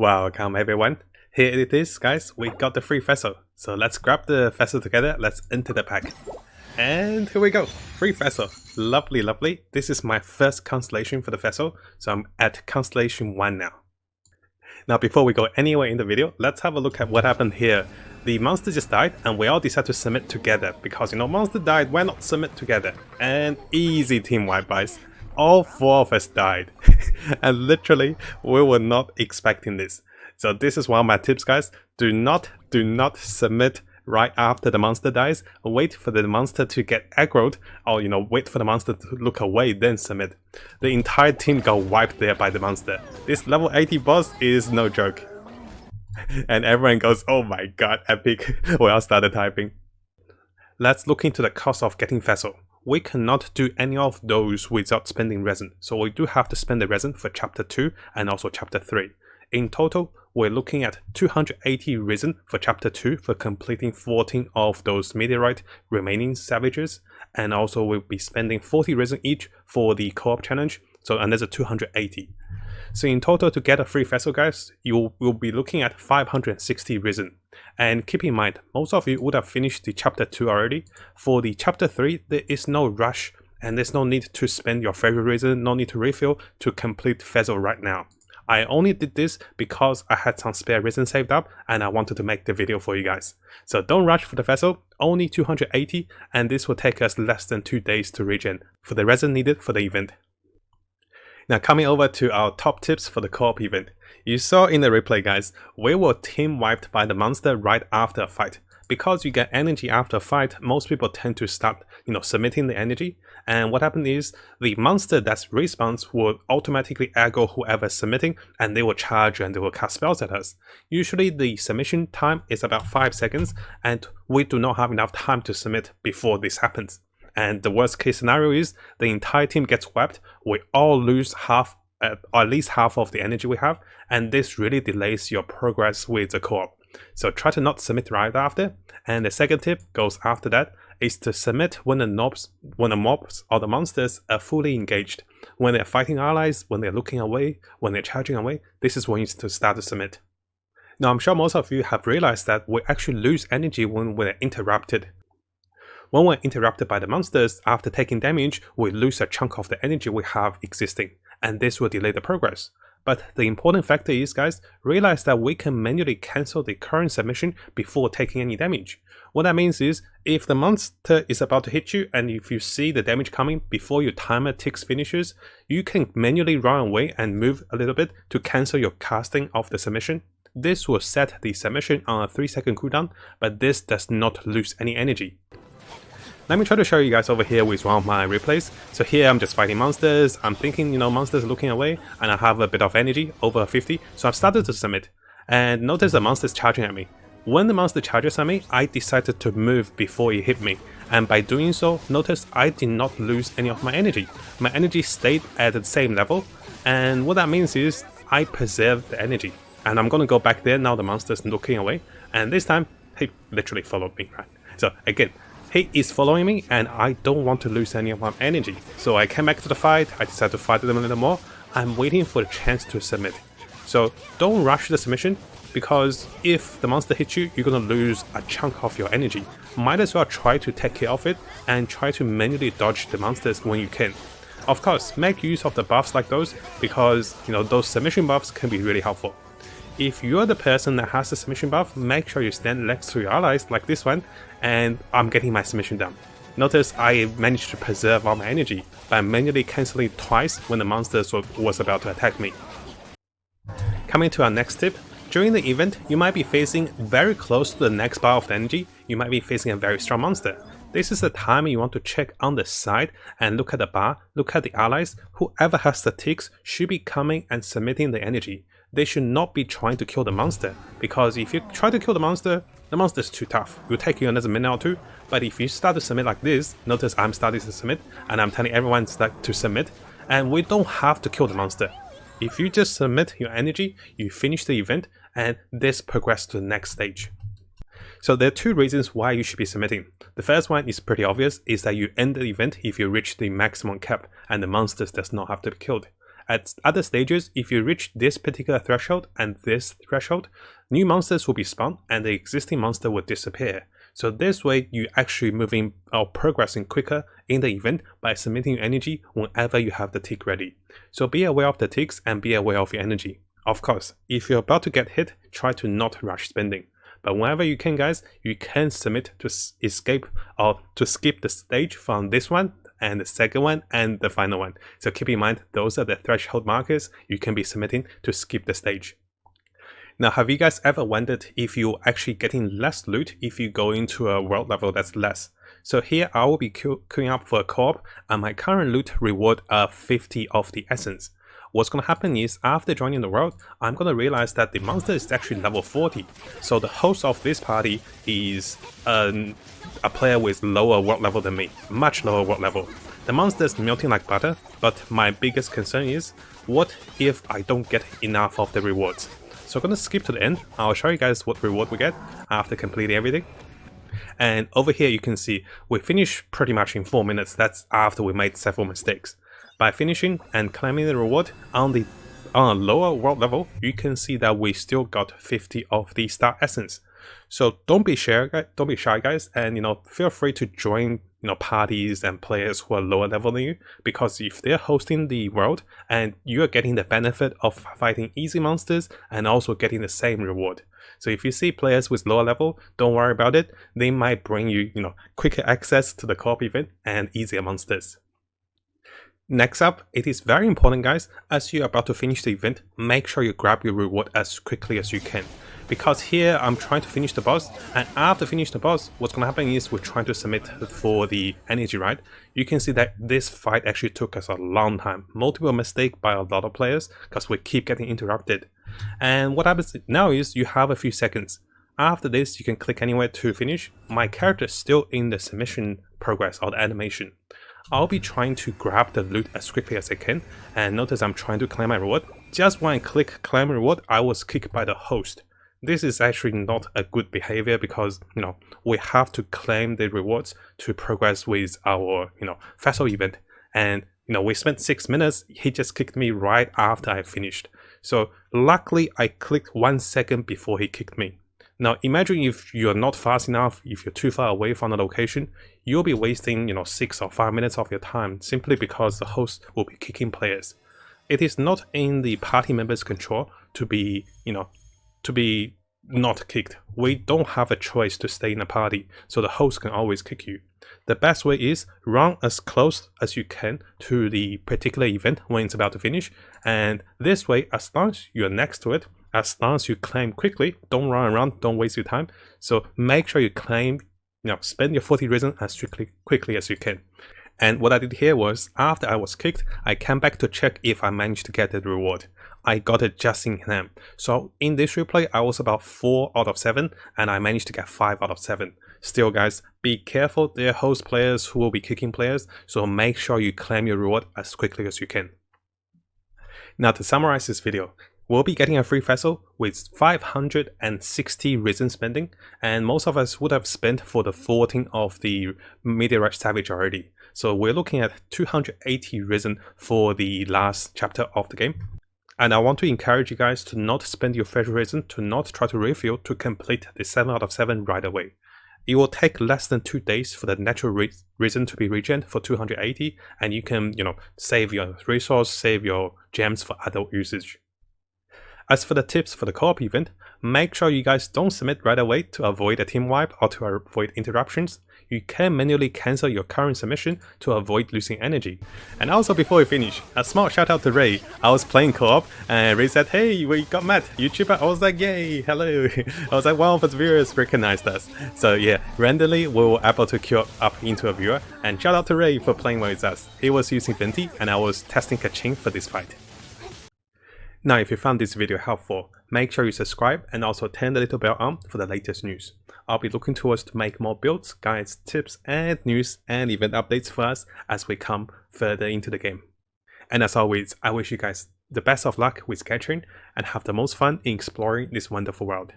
Welcome everyone. Here it is, guys. We got the free vessel. So let's grab the vessel together. Let's enter the pack. And here we go. Free vessel. Lovely, lovely. This is my first constellation for the vessel. So I'm at constellation 1 now. Now before we go anywhere in the video, let's have a look at what happened here. The monster just died and we all decided to submit together because monster died, why not submit together? And easy team wipe, guys. All 4 of us died. And literally we were not expecting this. So this is one of my tips, guys. Do not submit right after the monster dies. Wait for the monster to get aggroed, or wait for the monster to look away, then submit. The entire team got wiped there by the monster. This level 80 boss is no joke. And everyone goes, oh my god, epic. We all started typing. Let's look into the cost of getting vessel. We cannot do any of those without spending resin, so we do have to spend the resin for chapter 2 and also chapter 3. In total, we're looking at 280 resin for chapter 2 for completing 14 of those meteorite remaining savages, and also we'll be spending 40 resin each for the co-op challenge, so another 280. So in total, to get a free vessel, guys, you will be looking at 560 resin. And keep in mind, most of you would have finished the chapter 2 already. For the chapter 3, there is no rush and there's no need to spend your favorite resin, no need to refill to complete vessel right now. I only did this because I had some spare resin saved up and I wanted to make the video for you guys. So don't rush for the vessel, only 280, and this will take us less than 2 days to regen for the resin needed for the event. Now coming over to our top tips for the co-op event. You saw in the replay, guys, we were team wiped by the monster right after a fight. Because you get energy after a fight, most people tend to start, submitting the energy. And what happened is, the monster that respawns will automatically aggro whoever's submitting, and they will charge and they will cast spells at us. Usually the submission time is about 5 seconds, and we do not have enough time to submit before this happens. And the worst case scenario is the entire team gets wiped, we all lose half, or at least half of the energy we have, and this really delays your progress with the co-op. So try to not submit right after. And the second tip goes after that, is to submit when the mobs or the monsters are fully engaged. When they're fighting allies, when they're looking away, when they're charging away, this is when you need to start to submit. Now I'm sure most of you have realized that we actually lose energy when we're interrupted. When we're interrupted by the monsters, after taking damage, we lose a chunk of the energy we have existing, and this will delay the progress. But the important factor is, guys, realize that we can manually cancel the current submission before taking any damage. What that means is, if the monster is about to hit you, and if you see the damage coming before your timer ticks finishes, you can manually run away and move a little bit to cancel your casting of the submission. This will set the submission on a 3-second cooldown, but this does not lose any energy. Let me try to show you guys over here with one of my replays. So here I'm just fighting monsters, I'm thinking, monsters looking away, and I have a bit of energy, over 50, so I've started to submit. And notice the monster's charging at me. When the monster charges at me, I decided to move before it hit me. And by doing so, notice I did not lose any of my energy. My energy stayed at the same level, and what that means is, I preserved the energy. And I'm gonna go back there now the monster's looking away, and this time, he literally followed me, right? So again, he is following me and I don't want to lose any of my energy. So I came back to the fight, I decided to fight them a little more. I'm waiting for the chance to submit. So don't rush the submission, because if the monster hits you, you're gonna lose a chunk of your energy. Might as well try to take care of it and try to manually dodge the monsters when you can. Of course, make use of the buffs like those, because those submission buffs can be really helpful. If you're the person that has the submission buff, make sure you stand next to your allies like this one, and I'm getting my submission done. Notice I managed to preserve all my energy by manually cancelling twice when the monster was about to attack me. Coming to our next tip, during the event you might be facing very close to the next bar of the energy, you might be facing a very strong monster. This is the time you want to check on the side and look at the bar, look at the allies. Whoever has the ticks should be coming and submitting the energy. They should not be trying to kill the monster, because if you try to kill the monster is too tough. It will take you another minute or two, but if you start to submit like this, notice I'm starting to submit, and I'm telling everyone to submit, and we don't have to kill the monster. If you just submit your energy, you finish the event, and this progresses to the next stage. So there are 2 reasons why you should be submitting. The first one is pretty obvious, is that you end the event if you reach the maximum cap, and the monsters does not have to be killed. At other stages, if you reach this particular threshold and this threshold, new monsters will be spawned and the existing monster will disappear. So this way, you actually moving or progressing quicker in the event by submitting your energy whenever you have the tick ready. So be aware of the ticks and be aware of your energy. Of course, if you're about to get hit, try to not rush spending. But whenever you can, guys, you can submit to escape or to skip the stage from this one and the second one and the final one. So keep in mind, those are the threshold markers you can be submitting to skip the stage. Now, have you guys ever wondered if you're actually getting less loot if you go into a world level that's less? So here I will be queuing up for a co-op and my current loot reward are 50 of the essence. What's going to happen is, after joining the world, I'm going to realize that the monster is actually level 40. So the host of this party is a player with lower world level than me, much lower world level. The monster is melting like butter, but my biggest concern is, what if I don't get enough of the rewards? So I'm going to skip to the end. I'll show you guys what reward we get after completing everything. And over here you can see we finished pretty much in 4 minutes. That's after we made several mistakes. By finishing and claiming the reward on a lower world level, you can see that we still got 50 of the star essence. So don't be shy, guys, and feel free to join parties and players who are lower level than you, because if they're hosting the world and you're getting the benefit of fighting easy monsters and also getting the same reward. So if you see players with lower level, don't worry about it. They might bring you quicker access to the co-op event and easier monsters. Next up, it is very important, guys, as you're about to finish the event, make sure you grab your reward as quickly as you can. Because here I'm trying to finish the boss, and after finish the boss, what's going to happen is we're trying to submit for the energy, right? You can see that this fight actually took us a long time. Multiple mistakes by a lot of players because we keep getting interrupted. And what happens now is you have a few seconds. After this, you can click anywhere to finish. My character is still in the submission progress or the animation. I'll be trying to grab the loot as quickly as I can, and notice I'm trying to claim my reward. Just when I click claim reward, I was kicked by the host. This is actually not a good behavior because we have to claim the rewards to progress with our festival event. And we spent 6 minutes, he just kicked me right after I finished. So luckily I clicked 1 second before he kicked me. Now imagine if you're not fast enough, if you're too far away from the location, you'll be wasting 6 or 5 minutes of your time simply because the host will be kicking players. It is not in the party members' control to be not kicked. We don't have a choice to stay in a party, so the host can always kick you. The best way is run as close as you can to the particular event when it's about to finish, and this way, as long as you're next to it, as long as you claim quickly, don't run around, don't waste your time. So make sure you claim, spend your 40 Resin as quickly as you can. And what I did here was, after I was kicked, I came back to check if I managed to get the reward. I got it just in time. So in this replay, I was about 4 out of 7, and I managed to get 5 out of 7. Still, guys, be careful. There are host players who will be kicking players, so make sure you claim your reward as quickly as you can. Now, to summarize this video, we'll be getting a free vessel with 560 Resin spending, and most of us would have spent for the 14 of the Meteorite Savage already. So we're looking at 280 Resin for the last chapter of the game. And I want to encourage you guys to not spend your fresh Resin, to not try to refill to complete the 7 out of 7 right away. It will take less than 2 days for the natural Resin to be regened for 280, and you can, save your resource, save your gems for other usage. As for the tips for the co-op event, make sure you guys don't submit right away to avoid a team wipe or to avoid interruptions. You can manually cancel your current submission to avoid losing energy. And also, before we finish, a small shout out to Ray. I was playing co-op and Ray said, "Hey, we got met, YouTuber." I was like, "Yay, hello." I was like, one of his viewers recognized us. So yeah, randomly we were able to queue up into a viewer, and shout out to Ray for playing with us. He was using Venti and I was testing Kaching for this fight. Now, if you found this video helpful, make sure you subscribe and also turn the little bell on for the latest news. I'll be looking towards to make more builds, guides, tips, and news and event updates for us as we come further into the game. And as always, I wish you guys the best of luck with Genshin and have the most fun in exploring this wonderful world.